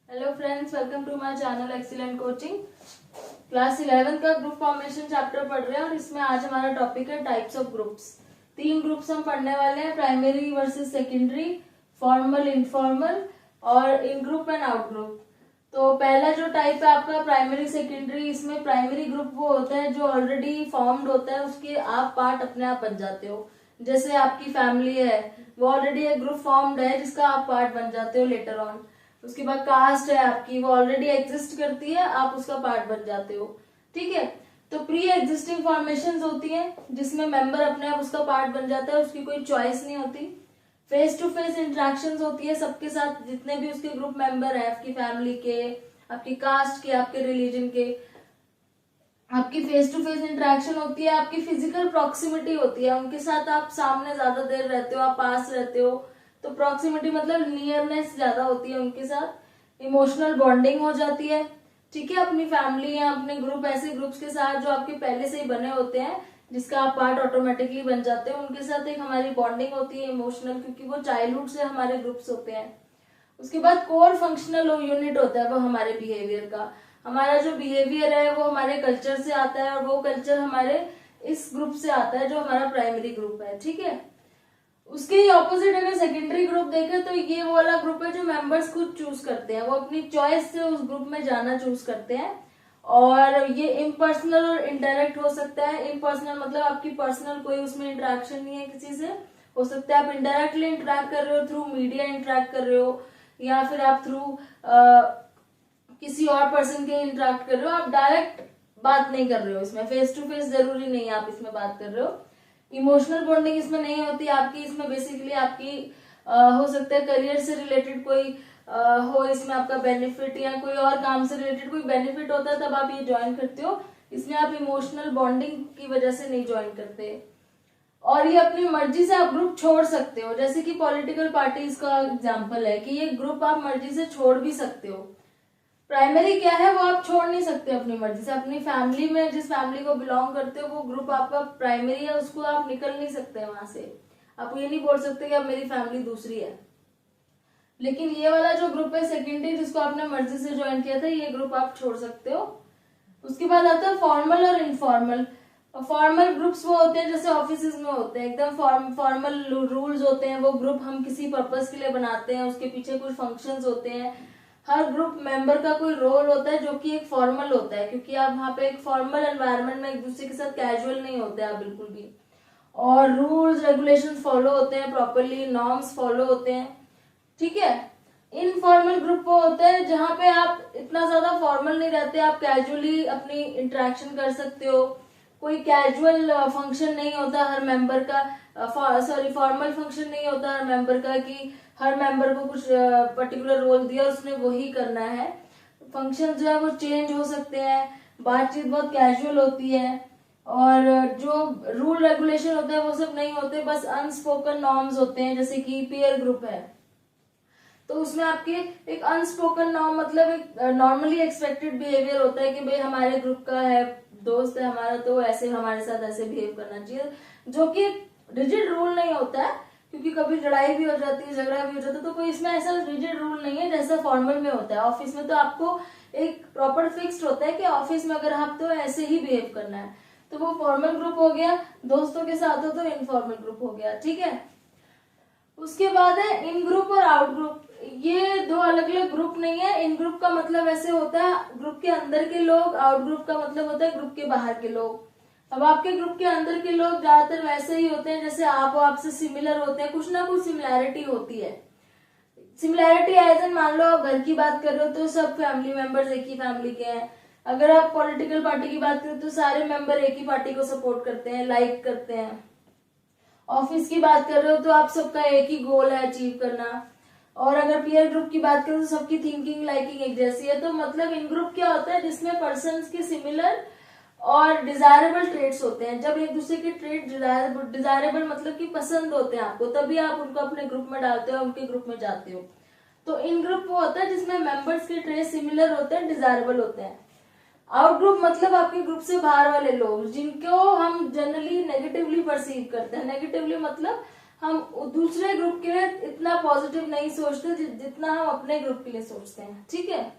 Hello friends, welcome to my channel excellent coaching. Class 11 का group formation chapter पढ़ रहे हैं और इसमें आज हमारा टॉपिक है टाइप्स ऑफ ग्रुप्स। 3 ग्रुप्स हम पढ़ने वाले हैं, primary versus secondary, formal, informal और इन ग्रुप एंड आउट ग्रुप। तो पहला जो टाइप है आपका प्राइमरी सेकेंडरी, इसमें प्राइमरी ग्रुप वो होता है जो ऑलरेडी फॉर्म्ड होता है, उसके आप पार्ट अपने आप बन जाते हो। जैसे आपकी फैमिली है, वो ऑलरेडी एक ग्रुप फॉर्म्ड है जिसका आप पार्ट बन जाते हो लेटर ऑन। उसके बाद कास्ट है आपकी, वो ऑलरेडी एग्जिस्ट करती है, आप उसका पार्ट बन जाते हो। ठीक है, तो प्री एग्जिस्टिंग फॉर्मेशंस होती हैं जिसमें मेंबर अपने आप उसका पार्ट बन जाता है, उसकी कोई चॉइस नहीं होती। फेस टू फेस इंटरेक्शंस होती है सबके साथ, जितने भी उसके ग्रुप मेंबर है, आपकी फैमिली के, आपकी कास्ट के, आपके रिलीजन के, आपकी फेस टू फेस इंटरेक्शन होती है। आपकी फिजिकल प्रॉक्सिमिटी होती है, उनके साथ आप सामने ज्यादा देर रहते हो, आप पास रहते हो, तो प्रॉक्सिमिटी मतलब नियरनेस ज्यादा होती है उनके साथ। इमोशनल बॉन्डिंग हो जाती है। ठीक है, अपनी फैमिली या अपने ग्रुप, ऐसे ग्रुप्स के साथ जो आपके पहले से ही बने होते हैं, जिसका आप पार्ट ऑटोमेटिकली बन जाते हो, उनके साथ एक हमारी बॉन्डिंग होती है इमोशनल, क्योंकि वो चाइल्डहुड से हमारे ग्रुप्स होते हैं। उसके बाद कोर फंक्शनल यूनिट होता है वो हमारे बिहेवियर का। हमारा जो बिहेवियर है वो हमारे कल्चर से आता है और वो कल्चर हमारे इस ग्रुप से आता है जो हमारा प्राइमरी ग्रुप है। ठीक है, उसके ही ऑपोजिट अगर सेकेंडरी ग्रुप देखें तो ये वो वाला ग्रुप है जो मेंबर्स खुद चूज करते हैं, वो अपनी चॉइस से उस ग्रुप में जाना चूज करते हैं। और ये इम्पर्सनल और इनडायरेक्ट हो सकता है। इम्पर्सनल मतलब आपकी पर्सनल कोई उसमें इंटरेक्शन नहीं है किसी से, हो सकता है आप इनडायरेक्टली इंटरेक्ट कर रहे हो, थ्रू मीडिया इंटरेक्ट कर रहे हो, या फिर आप थ्रू किसी और पर्सन के इंटरेक्ट कर रहे हो, आप डायरेक्ट बात नहीं कर रहे हो। इसमें फेस टू फेस जरूरी नहीं है आप इसमें बात कर रहे हो। इमोशनल बॉन्डिंग इसमें नहीं होती आपकी। इसमें बेसिकली आपकी हो सकता है करियर से रिलेटेड कोई हो, इसमें आपका बेनिफिट या कोई और काम से रिलेटेड कोई बेनिफिट होता है तब आप ये ज्वाइन करते हो। इसमें आप इमोशनल बॉन्डिंग की वजह से नहीं ज्वाइन करते। और ये अपनी मर्जी से आप ग्रुप छोड़ सकते हो, जैसे कि पॉलिटिकल पार्टीज का एग्जांपल है कि ये ग्रुप आप मर्जी से छोड़ भी सकते हो। प्राइमरी क्या है, वो आप छोड़ नहीं सकते अपनी मर्जी से। अपनी फैमिली में जिस फैमिली को बिलोंग करते हो वो ग्रुप आपका प्राइमरी है, उसको आप निकल नहीं सकते वहां से। आप ये नहीं बोल सकते कि अब मेरी फैमिली दूसरी है। लेकिन ये वाला जो ग्रुप है सेकेंडरी, जिसको आपने मर्जी से ज्वाइन किया था, ये ग्रुप आप छोड़ सकते हो। उसके बाद आता है फॉर्मल और इनफॉर्मल। फॉर्मल ग्रुप्स वो होते हैं जैसे ऑफिस में होते हैं, एकदम फॉर्मल रूल्स होते हैं। वो ग्रुप हम किसी पर्पस के लिए बनाते हैं, उसके पीछे कुछ फंक्शंस होते हैं। हर ग्रुप मेंबर का कोई रोल होता है जो कि एक फॉर्मल होता है, क्योंकि आप वहां पे एक फॉर्मल एनवायरनमेंट में एक दूसरे के साथ कैजुअल नहीं होते आप बिल्कुल भी। और रूल्स रेगुलेशंस फॉलो होते हैं प्रॉपरली, नॉर्म्स फॉलो होते हैं। ठीक है, इनफॉर्मल ग्रुप वो होता है जहां पे आप इतना ज्यादा फॉर्मल नहीं रहते, आप कैजुअली अपनी इंटरेक्शन कर सकते हो। कोई कैजुअल फंक्शन नहीं होता हर मेंबर का, सॉरी फॉर्मल फंक्शन नहीं होता हर मेंबर का कि हर मेंबर को कुछ पर्टिकुलर रोल दिया उसने वही करना है। फंक्शन जो है वो चेंज हो सकते हैं, बातचीत बहुत कैजुअल होती है, और जो रूल रेगुलेशन होते हैं वो सब नहीं होते, बस अनस्पोकन नॉर्म्स होते हैं। जैसे कि पीयर ग्रुप है तो उसमें आपके एक अनस्पोकन नॉर्म मतलब एक नॉर्मली एक्सपेक्टेड बिहेवियर होता है कि भाई हमारे ग्रुप का है, दोस्त है हमारा, तो ऐसे हमारे साथ ऐसे बिहेव करना चाहिए, जो कि रिजिड रूल नहीं होता है, क्योंकि कभी लड़ाई भी हो जाती है, झगड़ा भी हो जाता है, तो कोई इसमें ऐसा रिजिड रूल नहीं है जैसा फॉर्मल में होता है। ऑफिस में तो आपको एक प्रॉपर फिक्स्ड होता है कि ऑफिस में अगर आप तो ऐसे ही बिहेव करना है, तो वो फॉर्मल ग्रुप हो गया। दोस्तों के साथ हो तो इनफॉर्मल ग्रुप हो गया। ठीक है, उसके बाद है इन ग्रुप और आउट ग्रुप। ये 2 अलग अलग ग्रुप नहीं है। इन ग्रुप का मतलब ऐसे होता है ग्रुप के अंदर के लोग, आउट ग्रुप का मतलब होता है ग्रुप के बाहर के लोग। अब आपके ग्रुप के अंदर के लोग ज्यादातर वैसे ही होते हैं जैसे आप हो, आपसे सिमिलर होते हैं, कुछ ना कुछ सिमिलैरिटी होती है। सिमिलैरिटी एज एन, मान लो आप घर की बात कर रहे हो तो सब फैमिली मेंबर्स एक ही फैमिली के हैं। अगर आप पॉलिटिकल पार्टी की बात करें तो सारे मेंबर एक ही पार्टी को सपोर्ट करते हैं, लाइक करते हैं। ऑफिस की बात कर रहे हो तो आप सबका एक ही गोल है अचीव करना। और अगर पीयर ग्रुप की बात करें तो सबकी थिंकिंग लाइकिंग एक जैसी है। तो मतलब इन ग्रुप क्या होता है, जिसमें पर्सन्स के सिमिलर और डिजायरेबल ट्रेड्स होते हैं। जब एक दूसरे के ट्रेड डिजायरेबल मतलब कि पसंद होते हैं आपको, तभी आप उनको अपने ग्रुप में डालते हो, उनके ग्रुप में जाते हो। तो इन ग्रुप वो होता है जिसमें मेंबर्स के ट्रेड सिमिलर होते हैं, डिजायरेबल होते हैं। आउट ग्रुप मतलब आपके ग्रुप से बाहर वाले लोग, जिनको हम जनरली नेगेटिवली परसीव करते हैं। नेगेटिवली मतलब हम दूसरे ग्रुप के लिए इतना पॉजिटिव नहीं सोचते जितना हम अपने ग्रुप के लिए सोचते हैं, ठीक है।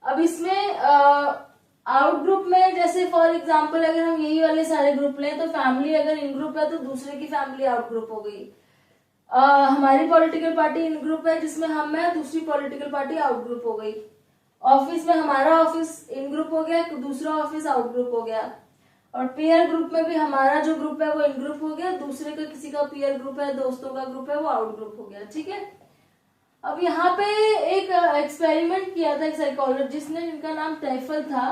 अब इसमें आउट ग्रुप में जैसे फॉर एग्जांपल अगर हम यही वाले सारे ग्रुप लें तो फैमिली अगर इन ग्रुप है तो दूसरे की फैमिली आउट ग्रुप हो गई। हमारी पॉलिटिकल पार्टी इन ग्रुप है जिसमें हम है, दूसरी पॉलिटिकल पार्टी आउट ग्रुप हो गई। ऑफिस में हमारा ऑफिस इन ग्रुप हो गया, दूसरा ऑफिस आउट ग्रुप हो गया। और पीयर ग्रुप में भी हमारा जो ग्रुप है वो इन ग्रुप हो गया, दूसरे का किसी का पीयर ग्रुप है, दोस्तों का ग्रुप है, वो आउट ग्रुप हो गया, ठीक है। अब यहाँ पे एक एक्सपेरिमेंट किया था एक साइकोलॉजिस्ट ने जिनका नाम टैफल था।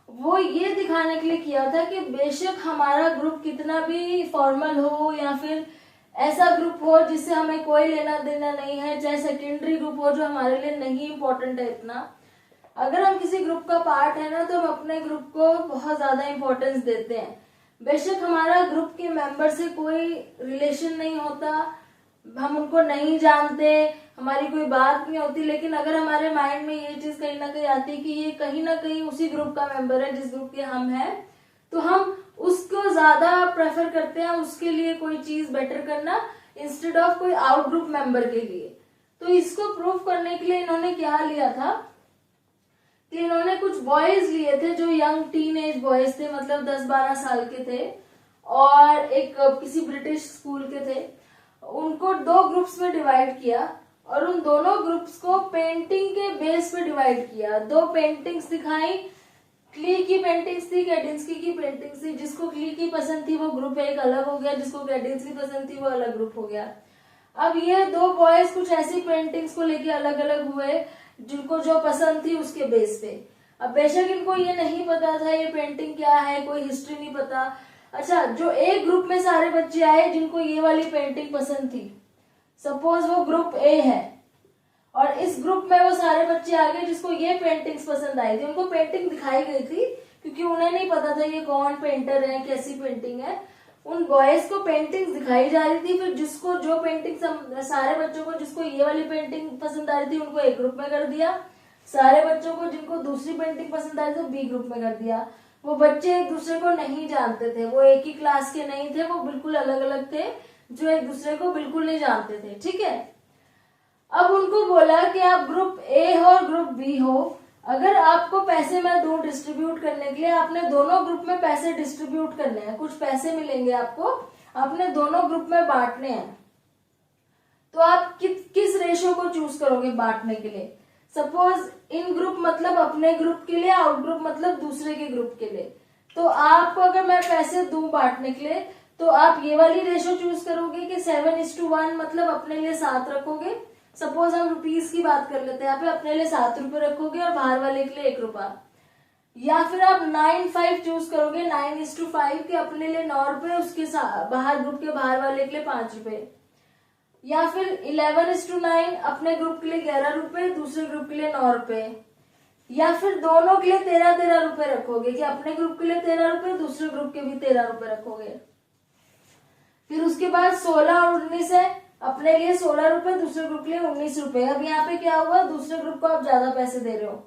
वो ये दिखाने के लिए किया था कि बेशक हमारा ग्रुप कितना भी फॉर्मल हो या फिर ऐसा ग्रुप हो जिससे हमें कोई लेना देना नहीं है, चाहे सेकेंडरी ग्रुप हो जो हमारे लिए नहीं इम्पोर्टेंट है इतना, अगर हम किसी ग्रुप का पार्ट है ना तो हम अपने ग्रुप को बहुत ज्यादा इम्पोर्टेंस देते हैं। बेशक हमारा ग्रुप के मेंबर से कोई रिलेशन नहीं होता, हम उनको नहीं जानते, हमारी कोई बात नहीं होती, लेकिन अगर हमारे माइंड में ये चीज कहीं ना कहीं आती है कि ये कहीं ना कहीं उसी ग्रुप का मेंबर है जिस ग्रुप के हम हैं, तो हम उसको ज्यादा प्रेफर करते हैं, उसके लिए कोई चीज बेटर करना इंस्टेड ऑफ कोई आउट ग्रुप मेंबर के लिए। तो इसको प्रूव करने के लिए इन्होंने क्या लिया था कि इन्होंने कुछ बॉयज लिए थे जो यंग टीन एज बॉयज थे, मतलब 10-12 साल के थे और एक किसी ब्रिटिश स्कूल के थे। उनको 2 ग्रुप्स में डिवाइड किया और उन दोनों ग्रुप्स को पेंटिंग के बेस पे डिवाइड किया। 2 पेंटिंग्स दिखाई, क्ली की पेंटिंग्स थी, कैडिंस्की की पेंटिंग्स थी। जिसको क्ली की पसंद थी वो ग्रुप एक अलग हो गया, जिसको कैडिंस्की पसंद थी वो अलग ग्रुप हो गया। अब ये 2 बॉयज कुछ ऐसी पेंटिंग्स को लेके अलग अलग हुए जिनको जो पसंद थी उसके बेस पे। अब बेशक इनको ये नहीं पता था ये पेंटिंग क्या है, कोई हिस्ट्री नहीं पता। अच्छा, जो एक ग्रुप में सारे बच्चे आए जिनको ये वाली पेंटिंग पसंद थी, सपोज वो ग्रुप ए है, और इस ग्रुप में वो सारे बच्चे आ गए जिसको ये पेंटिंग्स पसंद आई थी। उनको पेंटिंग दिखाई गई थी क्योंकि उन्हें नहीं पता था ये कौन पेंटर है, कैसी पेंटिंग है। उन बॉयज को पेंटिंग्स दिखाई जा रही थी, फिर जिसको जो पेंटिंग सारे बच्चों को जिसको ये वाली पेंटिंग पसंद आ रही थी उनको एक ग्रुप में कर दिया, सारे बच्चों को जिनको दूसरी पेंटिंग पसंद आ रही थी बी ग्रुप में कर दिया। वो बच्चे एक दूसरे को नहीं जानते थे, वो एक ही क्लास के नहीं थे, वो बिल्कुल अलग अलग थे जो एक दूसरे को बिल्कुल नहीं जानते थे, ठीक है। अब उनको बोला कि आप ग्रुप ए हो और ग्रुप बी हो, अगर आपको पैसे मैं दूं डिस्ट्रीब्यूट करने के लिए, आपने दोनों ग्रुप में पैसे डिस्ट्रीब्यूट करने हैं, कुछ पैसे मिलेंगे आपको, आपने दोनों ग्रुप में बांटने हैं। तो आप किस रेशो को चूज करोगे बांटने के लिए? सपोज इन ग्रुप मतलब अपने ग्रुप के लिए, आउट ग्रुप मतलब दूसरे के ग्रुप के लिए। तो आपको अगर मैं पैसे दूं बांटने के लिए तो आप ये वाली रेशो चूज करोगे कि 7:1 मतलब अपने लिए 7 रखोगे। सपोज हम रुपीस की बात कर लेते हैं, यहाँ पे अपने लिए 7 रुपए रखोगे और बाहर वाले के लिए 1 रुपया। या फिर आप 9:5 चूज करोगे, 9:5 के अपने लिए 9 रुपए, उसके बाहर ग्रुप के बाहर वाले के लिए 5 रुपए। या फिर 11:9 अपने ग्रुप के लिए 11 रुपए, दूसरे ग्रुप के लिए 9 रुपए। या फिर दोनों के लिए 13 रुपए रखोगे कि अपने ग्रुप के लिए 13 रुपए, दूसरे ग्रुप के भी 13 रुपए रखोगे। फिर उसके बाद 16 और 19 है, अपने लिए 16 रुपए, दूसरे ग्रुप के लिए 19 रुपए। अब यहाँ पे क्या हुआ, दूसरे ग्रुप को आप ज्यादा पैसे दे रहे हो,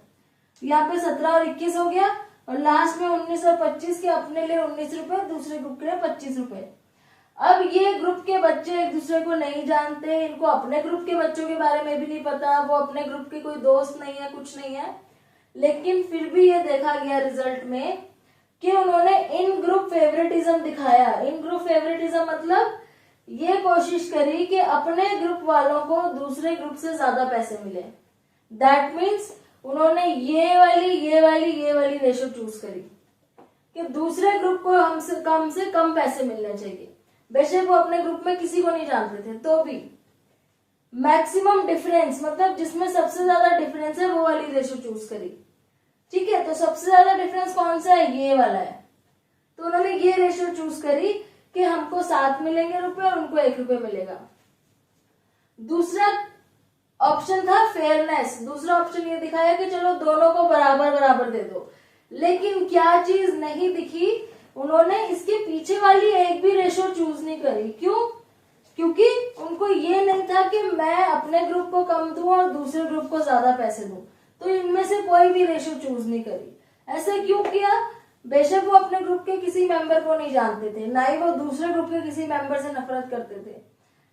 यहाँ पे 17 और 21 हो गया, और लास्ट में 19 और 25 के अपने लिए 19 रुपए, दूसरे ग्रुप के लिए 25 रुपए। अब ये ग्रुप के बच्चे एक दूसरे को नहीं जानते, इनको अपने ग्रुप के बच्चों के बारे में भी नहीं पता, वो अपने ग्रुप के कोई दोस्त नहीं है, कुछ नहीं है, लेकिन फिर भी ये देखा गया रिजल्ट में कि उन्होंने इन ग्रुप फेवरेटिज्म दिखाया। इन ग्रुप फेवरेटिज्म मतलब ये कोशिश करी कि अपने ग्रुप वालों को दूसरे ग्रुप से ज्यादा पैसे मिले। दैट मीन्स उन्होंने ये वाली रेशो चूज करी कि दूसरे ग्रुप को हमसे कम पैसे मिलने चाहिए। बेशक वो अपने ग्रुप में किसी को नहीं जानते थे, तो भी मैक्सिमम डिफरेंस मतलब जिसमें सबसे ज्यादा डिफरेंस है वो वाली रेशो चूज करी, ठीक है। तो सबसे ज्यादा डिफरेंस कौन सा है, ये वाला है। तो उन्होंने ये रेशो चूज करी कि हमको 7 मिलेंगे रुपए और उनको 1 रुपए मिलेगा। दूसरा ऑप्शन था फेयरनेस। दूसरा ऑप्शन ये दिखाया कि चलो दोनों को बराबर बराबर दे दो, लेकिन क्या चीज नहीं दिखी, उन्होंने इसके पीछे वाली एक भी रेशो चूज नहीं करी। क्यों? क्योंकि उनको ये नहीं था कि मैं अपने ग्रुप को कम दूं और दूसरे ग्रुप को ज्यादा पैसे दूं, तो इनमें से कोई भी रेशो चूज नहीं करी। ऐसे क्यों किया? बेशक वो अपने ग्रुप के किसी मेंबर को नहीं जानते थे, ना ही वो दूसरे ग्रुप के किसी मेंबर से नफरत करते थे,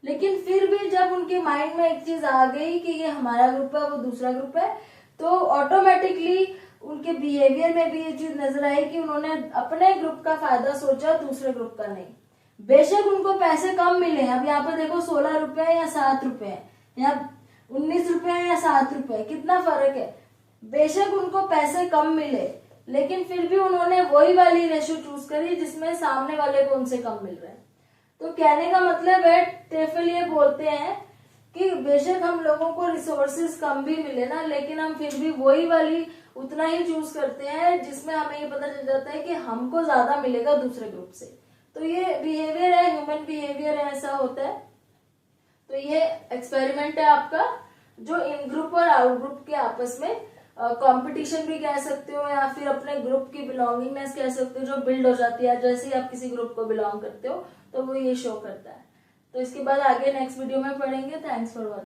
लेकिन फिर भी जब उनके माइंड में एक चीज आ गई कि ये हमारा ग्रुप है वो दूसरा ग्रुप है, तो ऑटोमेटिकली उनके बिहेवियर में भी ये चीज नजर आई कि उन्होंने अपने ग्रुप का फायदा सोचा, दूसरे ग्रुप का नहीं। बेशक उनको पैसे कम मिले, अब यहाँ पे देखो 16 रुपए या 7 रुपए या 19 रुपए या 7 रुपए, कितना फर्क है। बेशक उनको पैसे कम मिले, लेकिन फिर भी उन्होंने वही वाली रेशो चूज करी जिसमें सामने वाले को उनसे कम मिल रहा है। तो कहने का मतलब है, टेफल ये बोलते हैं कि बेशक हम लोगों को रिसोर्सेज कम भी मिले ना, लेकिन हम फिर भी वही वाली उतना ही चूज करते हैं जिसमें हमें ये पता चल जाता है कि हमको ज्यादा मिलेगा दूसरे ग्रुप से। तो ये बिहेवियर है, ह्यूमन बिहेवियर है, ऐसा होता है। तो ये एक्सपेरिमेंट है आपका, जो इन ग्रुप और आउट ग्रुप के आपस में कंपटीशन भी कह सकते हो, या फिर अपने ग्रुप की बिलोंगिंगनेस कह सकते हो, जो बिल्ड हो जाती है जैसे ही आप किसी ग्रुप को बिलोंग करते हो, तो वो ये शो करता है। तो इसके बाद आगे नेक्स्ट वीडियो में पढ़ेंगे। Thanks for watching.